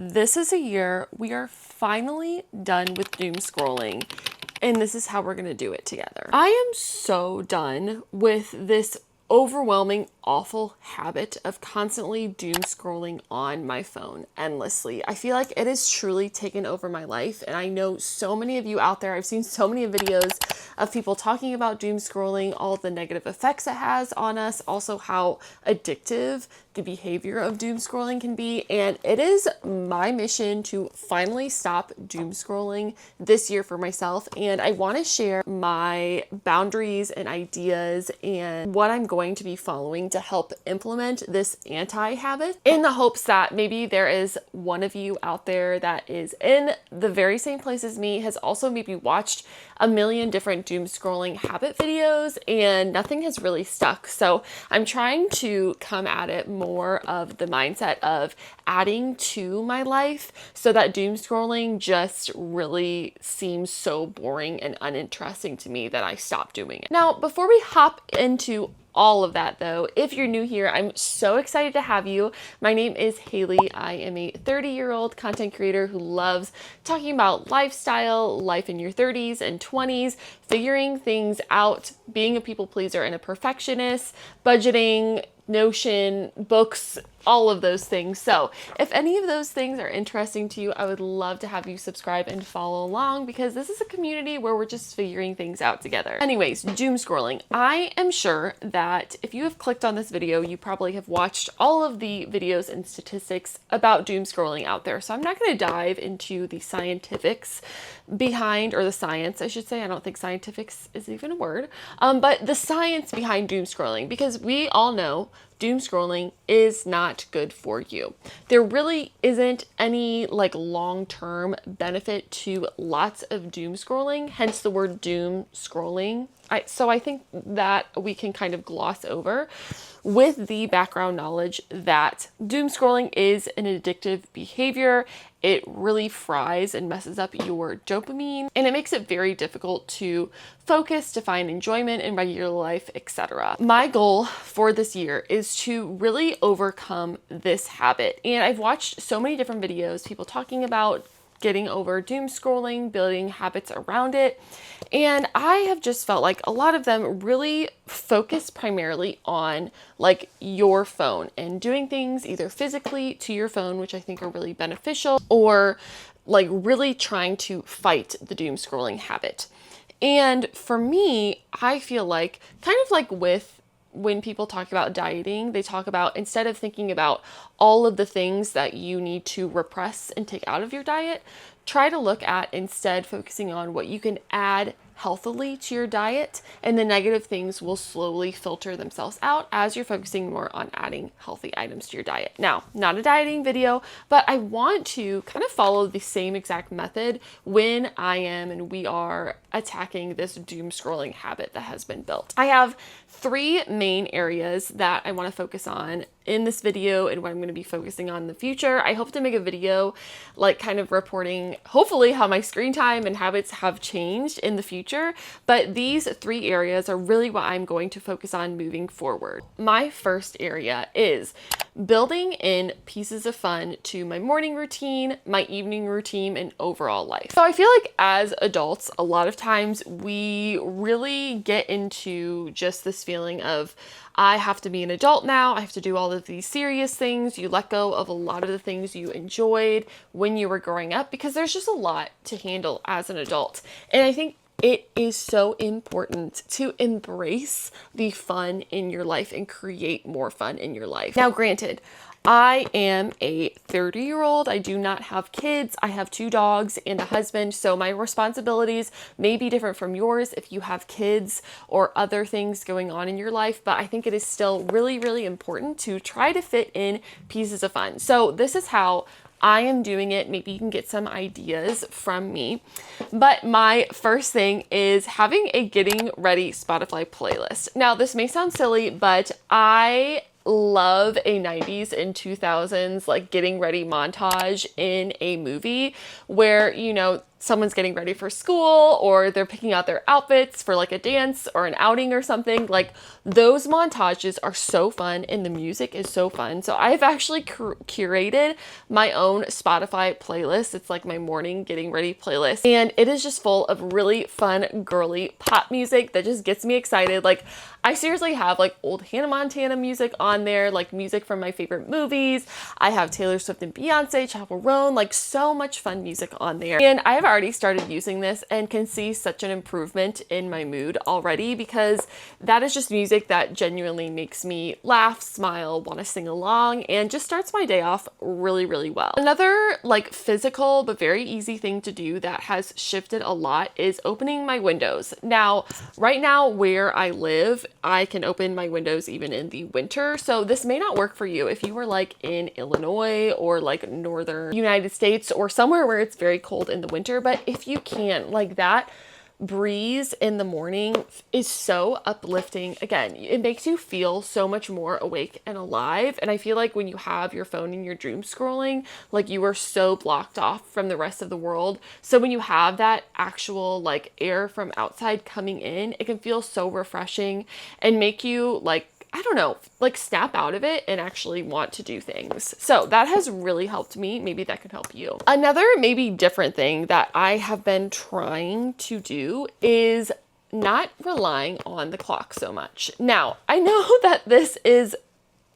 this is a year we are finally done with doom scrolling, and this is how we're gonna do it together. I am so done with this overwhelming, awful habit of constantly doom scrolling on my phone endlessly. I feel like it has truly taken over my life, and I know so many of you out there, I've seen so many videos of people talking about doom scrolling, all the negative effects it has on us, also how addictive the behavior of doom scrolling can be, and it is my mission to finally stop doom scrolling this year for myself, and I want to share my boundaries and ideas and what I'm going to be following to help implement this anti-habit, in the hopes that maybe there is one of you out there that is in the very same place as me, has also maybe watched a million different doom scrolling habit videos and nothing has really stuck. So I'm trying to come at it more of the mindset of adding to my life so that doom scrolling just really seems so boring and uninteresting to me that I stop doing it. Now, before we hop into all of that though, if you're new here, I'm so excited to have you. My name is Haley. I am a 30-year-old content creator who loves talking about lifestyle, life in your 30s and 20s, figuring things out, being a people pleaser and a perfectionist, budgeting, Notion, books, all of those things. So if any of those things are interesting to you, I would love to have you subscribe and follow along, because this is a community where we're just figuring things out together. Anyways, doom scrolling. I am sure that if you have clicked on this video, you probably have watched all of the videos and statistics about doom scrolling out there. So I'm not going to dive into the scientifics behind, or the science, I should say. I don't think scientifics is even a word, but the science behind doom scrolling, because we all know doom scrolling is not good for you. There really isn't any long-term benefit to lots of doom scrolling, hence the word doom scrolling. So I think that we can kind of gloss over with the background knowledge that doom scrolling is an addictive behavior. It really fries and messes up your dopamine, and it makes it very difficult to focus, to find enjoyment in regular life, etc. My goal for this year is to really overcome this habit. And I've watched so many different videos, people talking about getting over doom scrolling, building habits around it. And I have just felt like a lot of them really focus primarily on your phone and doing things either physically to your phone, which I think are really beneficial, or really trying to fight the doom scrolling habit. And for me, I feel like with when people talk about dieting, they talk about, instead of thinking about all of the things that you need to repress and take out of your diet, try to look at instead focusing on what you can add healthily to your diet, and the negative things will slowly filter themselves out as you're focusing more on adding healthy items to your diet. Now, not a dieting video, but I want to kind of follow the same exact method when I am and we are attacking this doom scrolling habit that has been built. I have 3 main areas that I want to focus on in this video and what I'm going to be focusing on in the future. I hope to make a video kind of reporting hopefully how my screen time and habits have changed in the future, but these 3 areas are really what I'm going to focus on moving forward. My first area is building in pieces of fun to my morning routine, my evening routine, and overall life. So I feel like as adults, a lot of times we really get into just this feeling of, I have to be an adult now, I have to do all of these serious things. You let go of a lot of the things you enjoyed when you were growing up, because there's just a lot to handle as an adult. And I think it is so important to embrace the fun in your life and create more fun in your life. Now, granted, I am a 30-year-old. I do not have kids. I have 2 dogs and a husband, so my responsibilities may be different from yours if you have kids or other things going on in your life, but I think it is still really, really important to try to fit in pieces of fun. So this is how I am doing it. Maybe you can get some ideas from me. But my first thing is having a getting ready Spotify playlist. Now, this may sound silly, but I love a 90s and 2000s getting ready montage in a movie where, someone's getting ready for school or they're picking out their outfits for like a dance or an outing or something. Like those montages are so fun and the music is so fun. So I've actually curated my own Spotify playlist. It's like my morning getting ready playlist, and it is just full of really fun girly pop music that just gets me excited. Like I seriously have like old Hannah Montana music on there, like music from my favorite movies. I have Taylor Swift and Beyonce, Chappell Roan, like so much fun music on there. And I have already started using this and can see such an improvement in my mood already, because that is just music that genuinely makes me laugh, smile, want to sing along, and just starts my day off really, really well. Another like physical but very easy thing to do that has shifted a lot is opening my windows. Now, right now where I live, I can open my windows even in the winter. So this may not work for you if you were like in Illinois or like northern United States or somewhere where it's very cold in the winter. But if you can, like that breeze in the morning is so uplifting. Again, it makes you feel so much more awake and alive. And I feel like when you have your phone and you're doom scrolling, like you are so blocked off from the rest of the world. So when you have that actual like air from outside coming in, it can feel so refreshing and make you like, I don't know, like snap out of it and actually want to do things. So that has really helped me. Maybe that can help you. Another maybe different thing that I have been trying to do is not relying on the clock so much. Now, I know that this is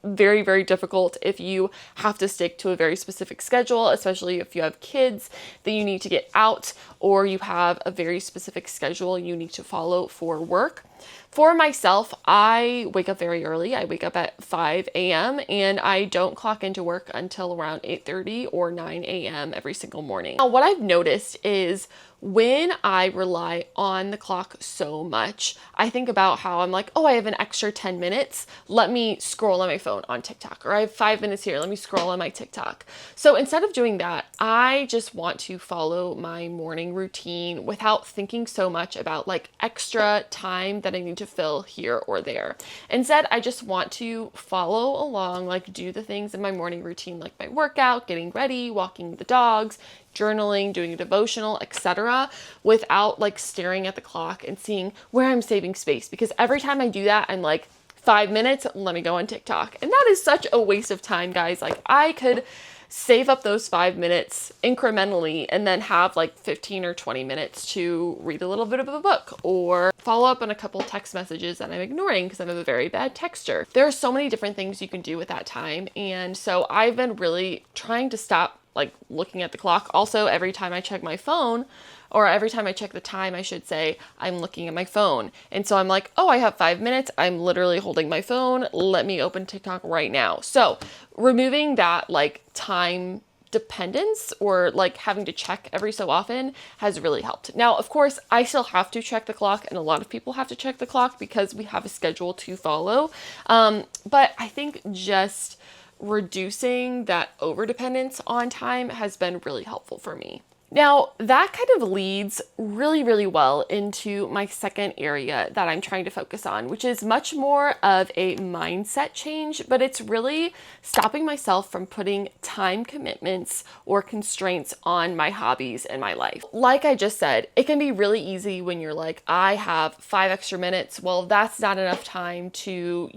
very, very difficult if you have to stick to a very specific schedule, especially if you have kids that you need to get out, or you have a very specific schedule you need to follow for work. For myself, I wake up very early. I wake up at 5 a.m. and I don't clock into work until around 8:30 or 9 a.m. every single morning. Now, what I've noticed is when I rely on the clock so much, I think about how I'm like, oh, I have an extra 10 minutes. Let me scroll on my phone on TikTok. Or I have 5 minutes here. Let me scroll on my TikTok. So instead of doing that, I just want to follow my morning routine without thinking so much about like extra time that I need to fill here or there. Instead, I just want to follow along, like do the things in my morning routine, like my workout, getting ready, walking the dogs, journaling, doing a devotional, etc., without like staring at the clock and seeing where I'm saving space. Because every time I do that, I'm like, 5 minutes, let me go on TikTok. And that is such a waste of time, guys. Like I could save up those 5 minutes incrementally and then have like 15 or 20 minutes to read a little bit of a book or follow up on a couple text messages that I'm ignoring because I'm a very bad texter. There are so many different things you can do with that time. And so I've been really trying to stop like looking at the clock. Also, every time I check my phone, or every time I check the time, I should say, I'm looking at my phone. And so I'm like, oh, I have 5 minutes. I'm literally holding my phone. Let me open TikTok right now. So removing that like time dependence or like having to check every so often has really helped. Now, of course, I still have to check the clock, and a lot of people have to check the clock because we have a schedule to follow. But I think just reducing that overdependence on time has been really helpful for me. Now, that kind of leads really, really well into my second area that I'm trying to focus on, which is much more of a mindset change, but it's really stopping myself from putting time commitments or constraints on my hobbies in my life. Like I just said, it can be really easy when you're like, I have 5 extra minutes. Well, that's not enough time to,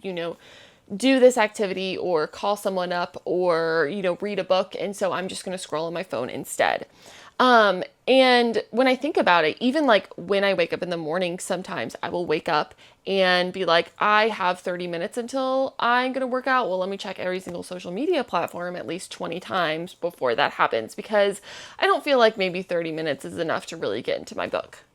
do this activity or call someone up or, read a book. And so I'm just going to scroll on my phone instead. And when I think about it, even like when I wake up in the morning, sometimes I will wake up and be like, I have 30 minutes until I'm going to work out. Well, let me check every single social media platform at least 20 times before that happens, because I don't feel like maybe 30 minutes is enough to really get into my book.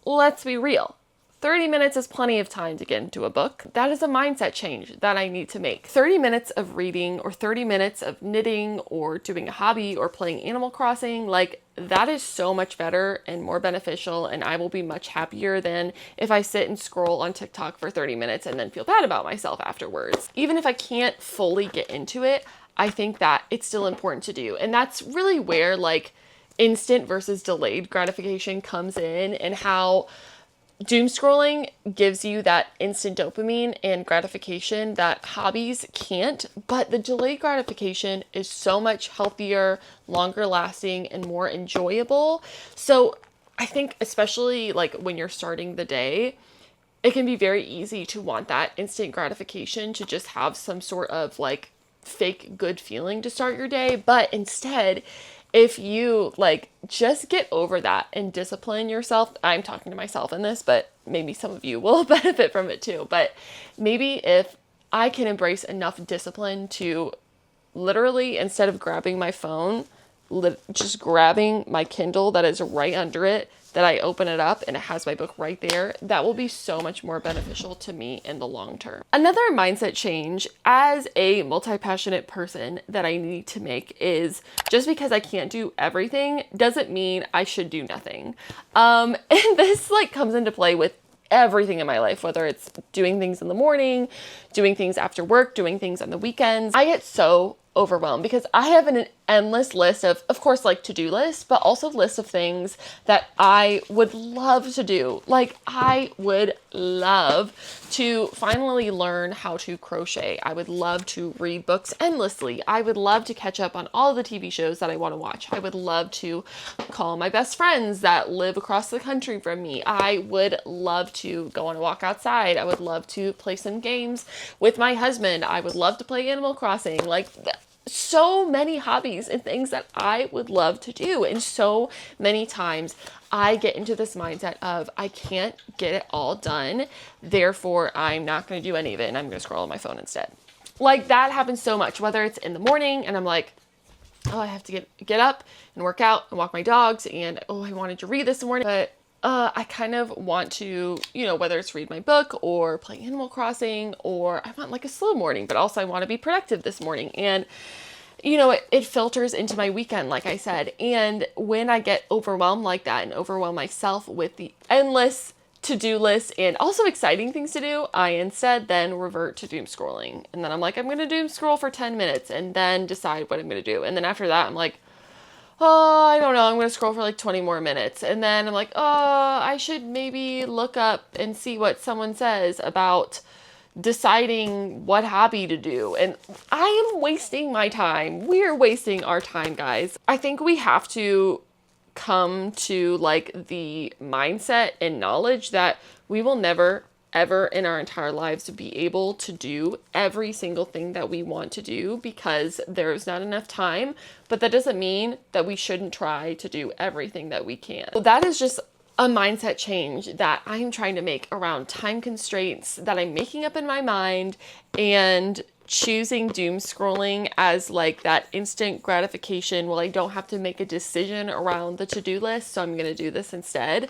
Let's be real. 30 minutes is plenty of time to get into a book. That is a mindset change that I need to make. 30 minutes of reading or 30 minutes of knitting or doing a hobby or playing Animal Crossing, like that is so much better and more beneficial, and I will be much happier than if I sit and scroll on TikTok for 30 minutes and then feel bad about myself afterwards. Even if I can't fully get into it, I think that it's still important to do. And that's really where like instant versus delayed gratification comes in, and how doom scrolling gives you that instant dopamine and gratification that hobbies can't, but the delayed gratification is so much healthier, longer lasting, and more enjoyable. So I think especially like when you're starting the day, it can be very easy to want that instant gratification, to just have some sort of like fake good feeling to start your day. But instead, if you like just get over that and discipline yourself, I'm talking to myself in this, but maybe some of you will benefit from it too. But maybe if I can embrace enough discipline to literally, instead of grabbing my phone, just grabbing my Kindle that is right under it, that I open it up and it has my book right there, that will be so much more beneficial to me in the long term. Another mindset change as a multi-passionate person that I need to make is, just because I can't do everything doesn't mean I should do nothing. And this like comes into play with everything in my life, whether it's doing things in the morning, doing things after work, doing things on the weekends. I get so overwhelmed because I have an endless list of course, like to-do lists, but also lists of things that I would love to do. Like I would love to finally learn how to crochet. I would love to read books endlessly. I would love to catch up on all the TV shows that I want to watch. I would love to call my best friends that live across the country from me. I would love to go on a walk outside. I would love to play some games with my husband. I would love to play Animal Crossing. Like so many hobbies and things that I would love to do. And so many times I get into this mindset of I can't get it all done, therefore I'm not going to do any of it and I'm going to scroll on my phone instead. Like that happens so much, whether it's in the morning and I'm like, oh, I have to get up and work out and walk my dogs, and oh, I wanted to read this morning, but I kind of want to, whether it's read my book or play Animal Crossing, or I want like a slow morning, but also I want to be productive this morning. And, it filters into my weekend, like I said. And when I get overwhelmed like that and overwhelm myself with the endless to-do list and also exciting things to do, I instead then revert to doom scrolling. And then I'm like, I'm going to doom scroll for 10 minutes and then decide what I'm going to do. And then after that, I'm like, oh, I don't know, I'm going to scroll for like 20 more minutes. And then I'm like, oh, I should maybe look up and see what someone says about deciding what hobby to do. And I am wasting my time. We're wasting our time, guys. I think we have to come to like the mindset and knowledge that we will never ever in our entire lives be able to do every single thing that we want to do, because there's not enough time. But that doesn't mean that we shouldn't try to do everything that we can. So that is just a mindset change that I'm trying to make around time constraints that I'm making up in my mind, and choosing doom scrolling as like that instant gratification. Well, I don't have to make a decision around the to-do list, so I'm going to do this instead.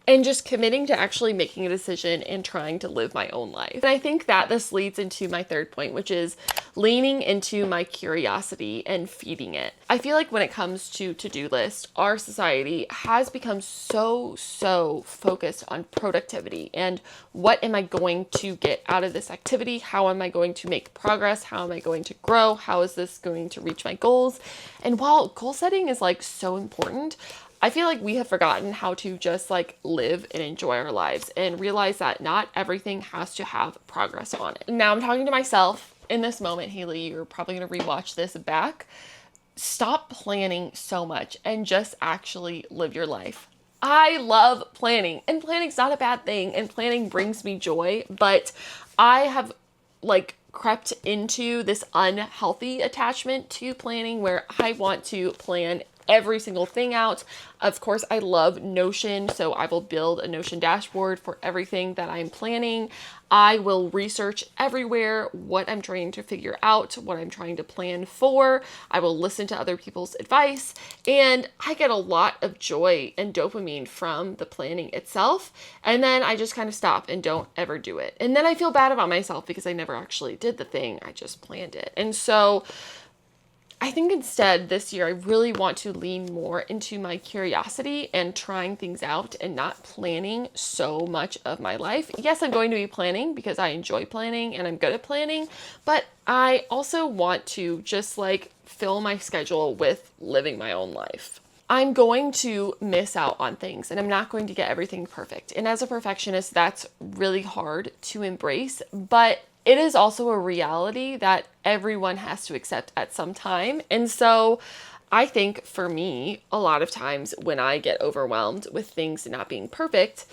And just committing to actually making a decision and trying to live my own life. And I think that this leads into my third point, which is leaning into my curiosity and feeding it. I feel like when it comes to to-do lists, our society has become so focused on productivity and what am I going to get out of this activity? How am I going to make progress? How am I going to grow? How is this going to reach my goals? And while goal setting is like so important, I feel like we have forgotten how to just like live and enjoy our lives and realize that not everything has to have progress on it. Now I'm talking to myself in this moment, Haley, you're probably going to rewatch this back. Stop planning so much and just actually live your life. I love planning, and planning's not a bad thing, and planning brings me joy, but I have like crept into this unhealthy attachment to planning where I want to plan every single thing out. Of course, I love Notion, so I will build a Notion dashboard for everything that I'm planning. I will research everywhere what I'm trying to figure out, what I'm trying to plan for. I will listen to other people's advice, and I get a lot of joy and dopamine from the planning itself. And then I just kind of stop and don't ever do it. And then I feel bad about myself because I never actually did the thing. I just planned it. And so I think instead this year I really want to lean more into my curiosity and trying things out and not planning so much of my life. Yes, I'm going to be planning because I enjoy planning and I'm good at planning, but I also want to just like fill my schedule with living my own life. I'm going to miss out on things and I'm not going to get everything perfect. And as a perfectionist, that's really hard to embrace, but it is also a reality that everyone has to accept at some time. And so I think for me, a lot of times when I get overwhelmed with things not being perfect,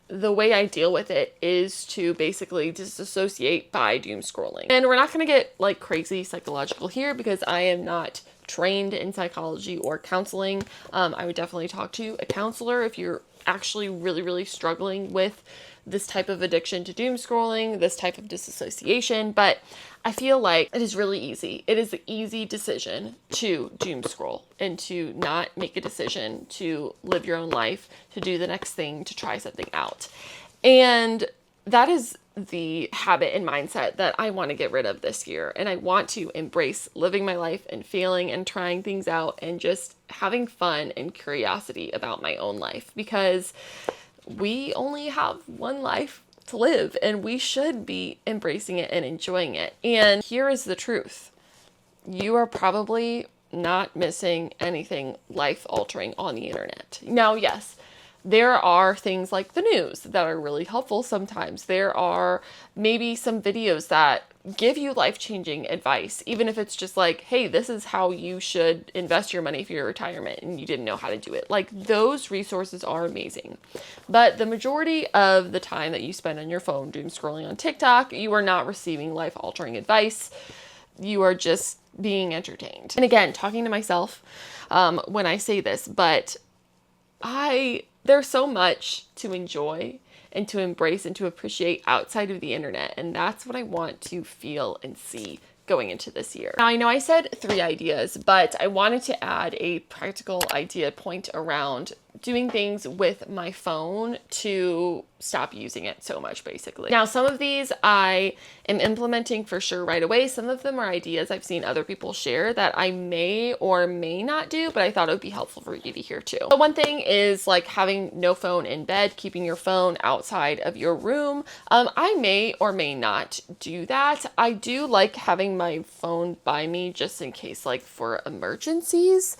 the way I deal with it is to basically disassociate by doom scrolling. And we're not going to get like crazy psychological here because I am not trained in psychology or counseling. I would definitely talk to a counselor if you're actually really, really struggling with this type of addiction to doom scrolling, this type of disassociation. But I feel like it is really easy. It is an easy decision to doom scroll and to not make a decision to live your own life, to do the next thing, to try something out. And that is the habit and mindset that I want to get rid of this year. And I want to embrace living my life and failing and trying things out and just having fun and curiosity about my own life, because we only have one life to live and we should be embracing it and enjoying it. And here is the truth. You are probably not missing anything life-altering on the internet. Now, yes, there are things like the news that are really helpful sometimes. There are maybe some videos that give you life-changing advice, even if it's just like, hey, this is how you should invest your money for your retirement and you didn't know how to do it. Like, those resources are amazing. But the majority of the time that you spend on your phone doom scrolling on TikTok, you are not receiving life-altering advice. You are just being entertained. And again, talking to myself when I say this, but there's so much to enjoy and to embrace and to appreciate outside of the internet. And that's what I want to feel and see going into this year. Now, I know I said 3 ideas, but I wanted to add a practical idea point around doing things with my phone to stop using it so much, basically. Now, some of these I am implementing for sure right away. Some of them are ideas I've seen other people share that I may or may not do, but I thought it would be helpful for you to hear too. So one thing is like having no phone in bed, keeping your phone outside of your room. I may or may not do that. I do like having my phone by me just in case, like for emergencies.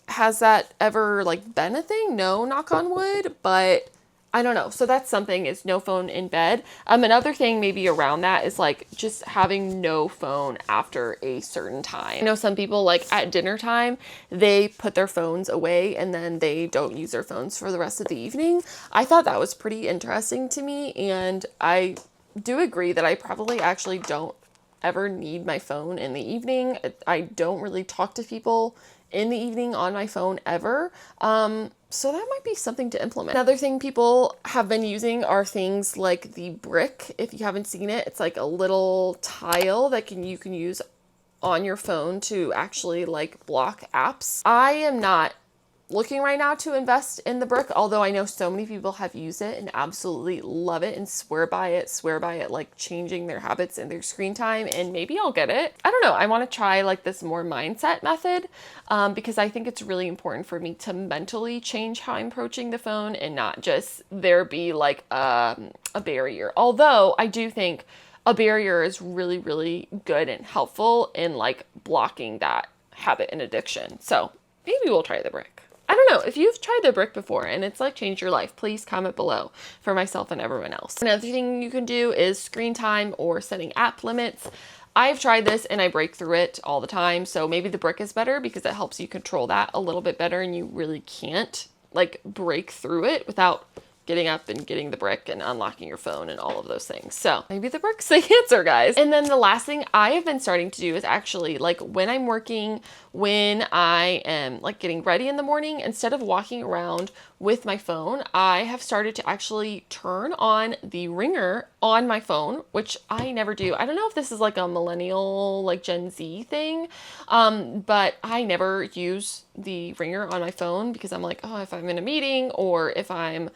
Has that ever like been a thing? No, knock on wood, but I don't know. So that's something, is no phone in bed. Another thing maybe around that is like just having no phone after a certain time. I know some people, like at dinner time, they put their phones away and then they don't use their phones for the rest of the evening. I thought that was pretty interesting to me. And I do agree that I probably actually don't ever need my phone in the evening. I don't really talk to people in the evening on my phone ever. So that might be something to implement. Another thing people have been using are things like the brick. If you haven't seen it, it's like a little tile that you can use on your phone to actually like block apps. I am not looking right now to invest in the brick, although I know so many people have used it and absolutely love it and swear by it, like changing their habits and their screen time, and maybe I'll get it. I don't know. I want to try like this more mindset method because I think it's really important for me to mentally change how I'm approaching the phone and not just there be like a barrier. Although I do think a barrier is really, really good and helpful in like blocking that habit and addiction. So maybe we'll try the brick. I don't know, if you've tried the brick before and it's like changed your life, please comment below for myself and everyone else. Another thing you can do is screen time or setting app limits. I've tried this and I break through it all the time. So maybe the brick is better because it helps you control that a little bit better and you really can't like break through it without getting up and getting the brick and unlocking your phone and all of those things. So maybe the brick's the answer, guys. And then the last thing I have been starting to do is actually like when I'm working, when I am like getting ready in the morning, instead of walking around with my phone, I have started to actually turn on the ringer on my phone, which I never do. I don't know if this is like a millennial, like Gen Z thing, but I never use the ringer on my phone because I'm like, oh, if I'm in a meeting or if I'm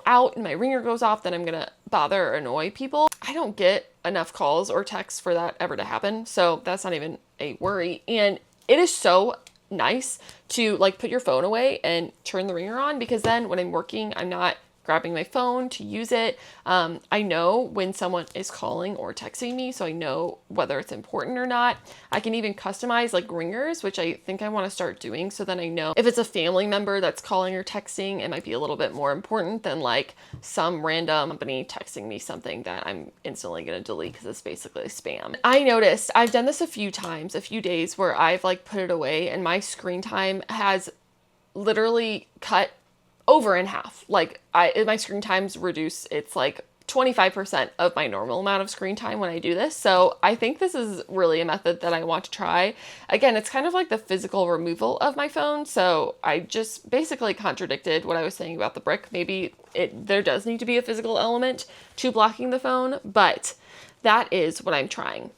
out and my ringer goes off, then I'm gonna bother or annoy people. I don't get enough calls or texts for that ever to happen. So that's not even a worry. And it is so nice to like put your phone away and turn the ringer on, because then when I'm working, I'm not grabbing my phone to use it. I know when someone is calling or texting me, so I know whether it's important or not. I can even customize like ringers, which I think I want to start doing, so then I know if it's a family member that's calling or texting, it might be a little bit more important than like some random company texting me something that I'm instantly going to delete because it's basically spam. I noticed I've done this a few times, a few days where I've like put it away and my screen time has literally cut over in half. Like my screen time's reduced. It's like 25% of my normal amount of screen time when I do this. So I think this is really a method that I want to try. Again, it's kind of like the physical removal of my phone. So I just basically contradicted what I was saying about the brick. Maybe there does need to be a physical element to blocking the phone, but that is what I'm trying.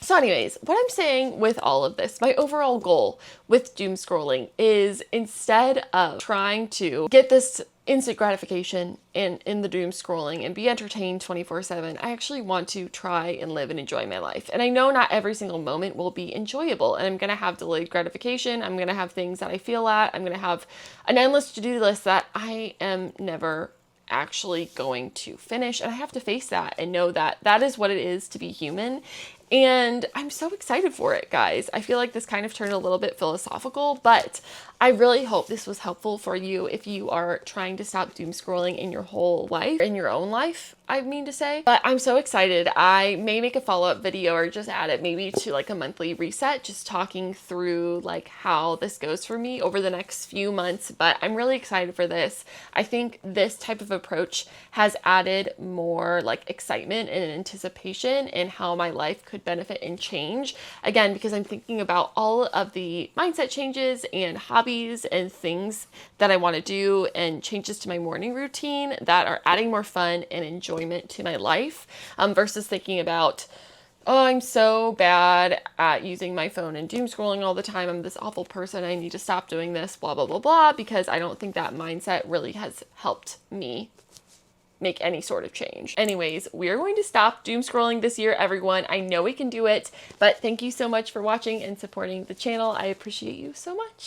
So anyways, what I'm saying with all of this, my overall goal with doom scrolling is, instead of trying to get this instant gratification in the doom scrolling and be entertained 24/7, I actually want to try and live and enjoy my life. And I know not every single moment will be enjoyable, and I'm going to have delayed gratification. I'm going to have things that I feel at. I'm going to have an endless to-do list that I am never actually going to finish. And I have to face that and know that that is what it is to be human. And I'm so excited for it, guys. I feel like this kind of turned a little bit philosophical, but I really hope this was helpful for you if you are trying to stop doom scrolling in your whole life, in your own life, I mean to say. But I'm so excited. I may make a follow-up video or just add it maybe to like a monthly reset, just talking through like how this goes for me over the next few months. But I'm really excited for this. I think this type of approach has added more like excitement and anticipation in how my life could benefit and change. Again, because I'm thinking about all of the mindset changes and hobbies and things that I want to do and changes to my morning routine that are adding more fun and enjoyment to my life, versus thinking about, oh, I'm so bad at using my phone and doom scrolling all the time. I'm this awful person. I need to stop doing this, blah, blah, blah, blah, because I don't think that mindset really has helped me make any sort of change. Anyways, we are going to stop doom scrolling this year, everyone. I know we can do it, but thank you so much for watching and supporting the channel. I appreciate you so much.